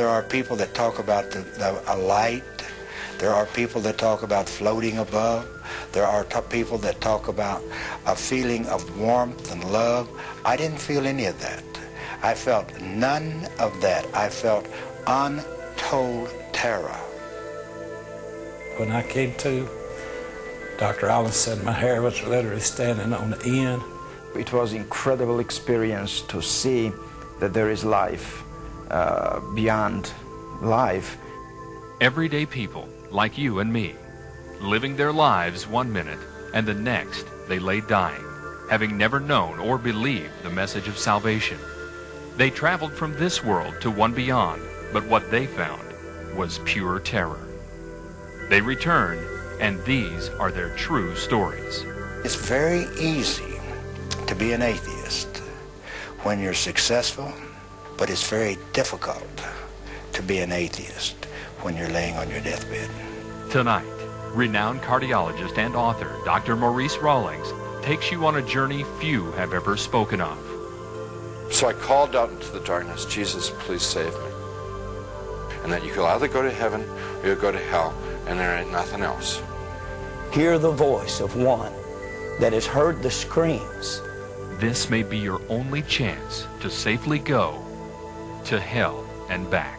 There are people that talk about a light. There are people that talk about floating above. There are people that talk about a feeling of warmth and love. I didn't feel any of that. I felt none of that. I felt untold terror. When I came to, Dr. Allen said my hair was literally standing on the end. It was an incredible experience to see that there is life beyond life. Everyday people like you and me, living their lives one minute and the next they lay dying, having never known or believed the message of salvation. They traveled from this world to one beyond, but what they found was pure terror. They returned, and these are their true stories. It's very easy to be an atheist when you're successful, but it's very difficult to be an atheist when you're laying on your deathbed. Tonight, renowned cardiologist and author Dr. Maurice Rawlings takes you on a journey few have ever spoken of. So I called out into the darkness, Jesus, please save me. And that you could either go to heaven or you'll go to hell, and there ain't nothing else. Hear the voice of one that has heard the screams. This may be your only chance to safely go to hell and back.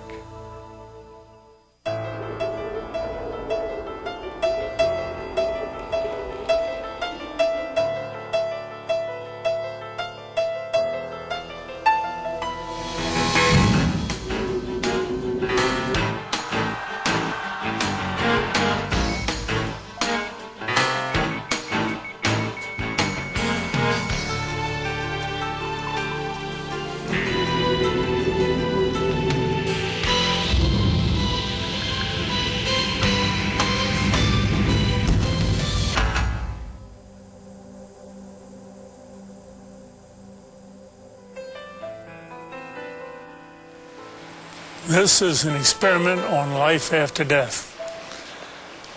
This is an experiment on life after death.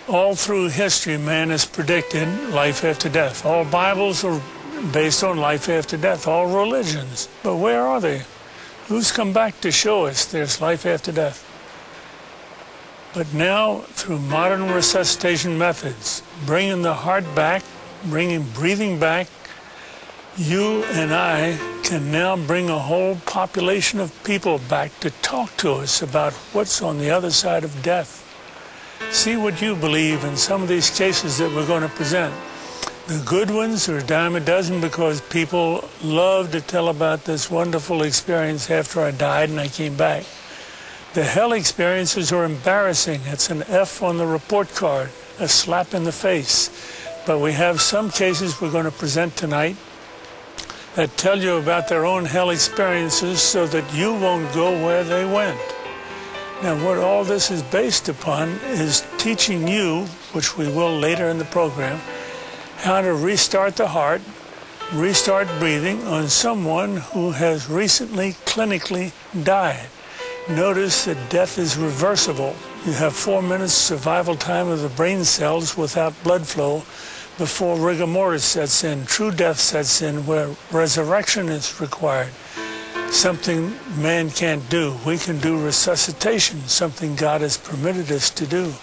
All through history, man has predicted life after death. All Bibles are based on life after death, all religions. But where are they? Who's come back to show us there's life after death? But now, through modern resuscitation methods, bringing the heart back, bringing breathing back, you and I can now bring a whole population of people back to talk to us about what's on the other side of death. See what you believe in some of these cases that we're going to present. The good ones are a dime a dozen because people love to tell about this wonderful experience after I died and I came back. The hell experiences are embarrassing. It's an F on the report card, a slap in the face. But we have some cases we're going to present tonight that tell you about their own hell experiences so that you won't go where they went. Now, what all this is based upon is teaching you, which we will later in the program, how to restart the heart, restart breathing on someone who has recently clinically died. Notice that death is reversible. You have 4 minutes survival time of the brain cells without blood flow before rigor mortis sets in, true death sets in, where resurrection is required. Something man can't do. We can do resuscitation, something God has permitted us to do.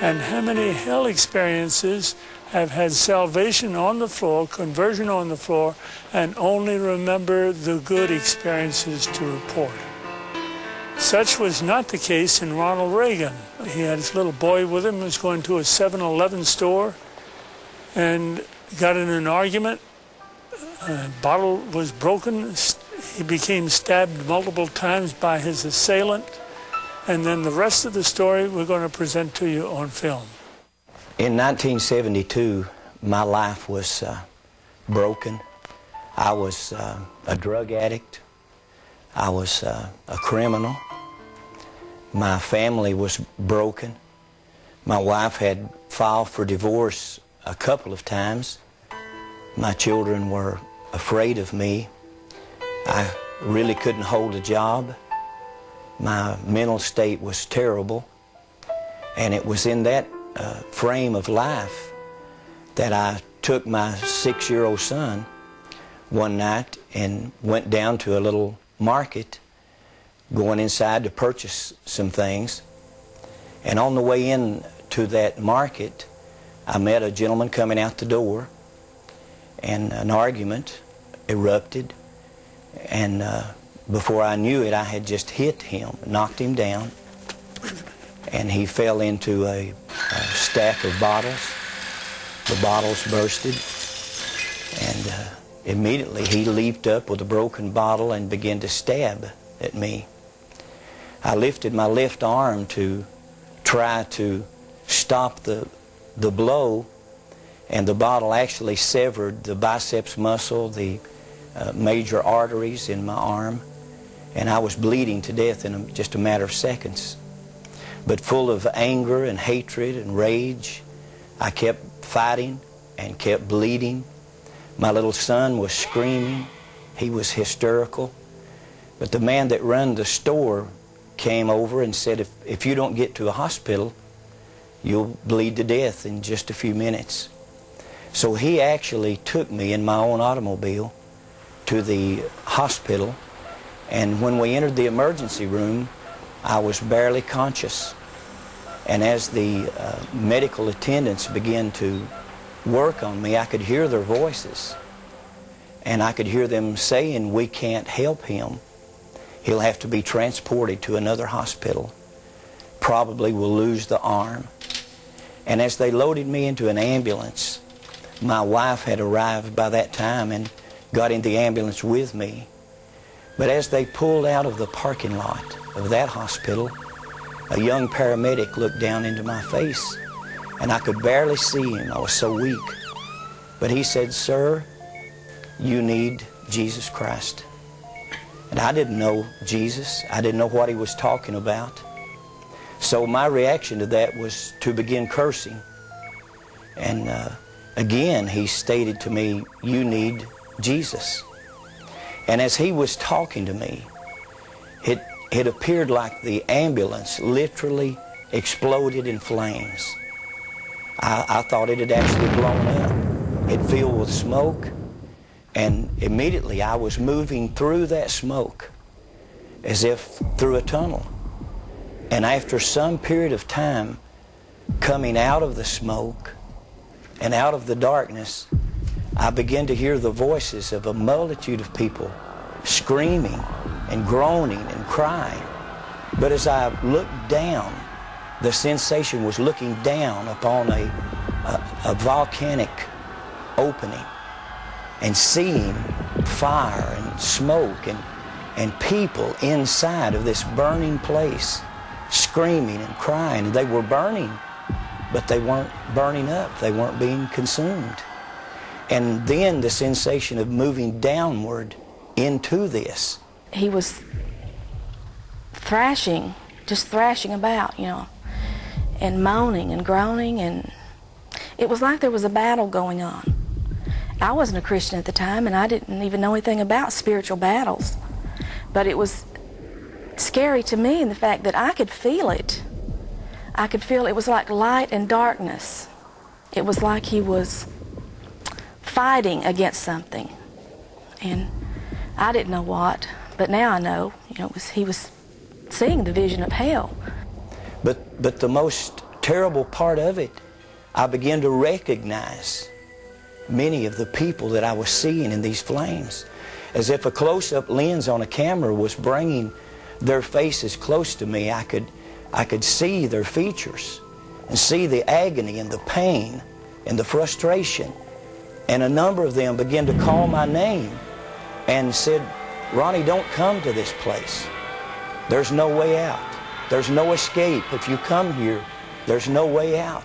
And how many hell experiences have had salvation on the floor, conversion on the floor, and only remember the good experiences to report? Such was not the case in Ronald Reagan. He had his little boy with him who was going to a 7-Eleven store and got in an argument. A bottle was broken. He became stabbed multiple times by his assailant. And then the rest of the story we're going to present to you on film. In 1972, my life was broken. I was a drug addict. I was a criminal. My family was broken. My wife had filed for divorce a couple of times. My children were afraid of me. I really couldn't hold a job. My mental state was terrible. And it was in that frame of life that I took my 6-year-old son one night and went down to a little market going inside to purchase some things. And on the way in to that market, I met a gentleman coming out the door, and an argument erupted. And before I knew it, I had just hit him, knocked him down, and he fell into a stack of bottles. The bottles bursted, and immediately he leaped up with a broken bottle and began to stab at me. I lifted my left arm to try to stop the blow, and the bottle actually severed the biceps muscle, the major arteries in my arm, and I was bleeding to death in just a matter of seconds. But full of anger and hatred and rage, I kept fighting and kept bleeding. My little son was screaming. He was hysterical. But the man that ran the store came over and said, if you don't get to a hospital, you'll bleed to death in just a few minutes. So he actually took me in my own automobile to the hospital, and when we entered the emergency room, I was barely conscious. And as the medical attendants began to work on me, I could hear their voices, and I could hear them saying, "We can't help him. He'll have to be transported to another hospital. Probably will lose the arm." And as they loaded me into an ambulance, my wife had arrived by that time and got in the ambulance with me. But as they pulled out of the parking lot of that hospital, a young paramedic looked down into my face, and I could barely see him. I was so weak. But he said, "Sir, you need Jesus Christ." And I didn't know Jesus. I didn't know what he was talking about. So my reaction to that was to begin cursing. And again, he stated to me, "You need Jesus." And as he was talking to me, it appeared like the ambulance literally exploded in flames. I thought it had actually blown up. It filled with smoke, and immediately I was moving through that smoke as if through a tunnel. And after some period of time, coming out of the smoke and out of the darkness, I began to hear the voices of a multitude of people screaming and groaning and crying. But as I looked down, the sensation was looking down upon a volcanic opening and seeing fire and smoke and people inside of this burning place screaming and crying. They were burning, but they weren't burning up. They weren't being consumed. And then the sensation of moving downward into this. He was thrashing, just thrashing about, you know, and moaning and groaning, and it was like there was a battle going on. I wasn't a Christian at the time, and I didn't even know anything about spiritual battles. But it was scary to me in the fact that I could feel it. I could feel it was like light and darkness. It was like he was fighting against something. And I didn't know what, but now I know, you know, he was seeing the vision of hell. But the most terrible part of it, I began to recognize many of the people that I was seeing in these flames, as if a close-up lens on a camera was bringing their faces close to me. I could see their features and see the agony and the pain and the frustration. And a number of them began to call my name and said, "Ronnie, don't come to this place. There's no way out. There's no escape. If you come here, there's no way out."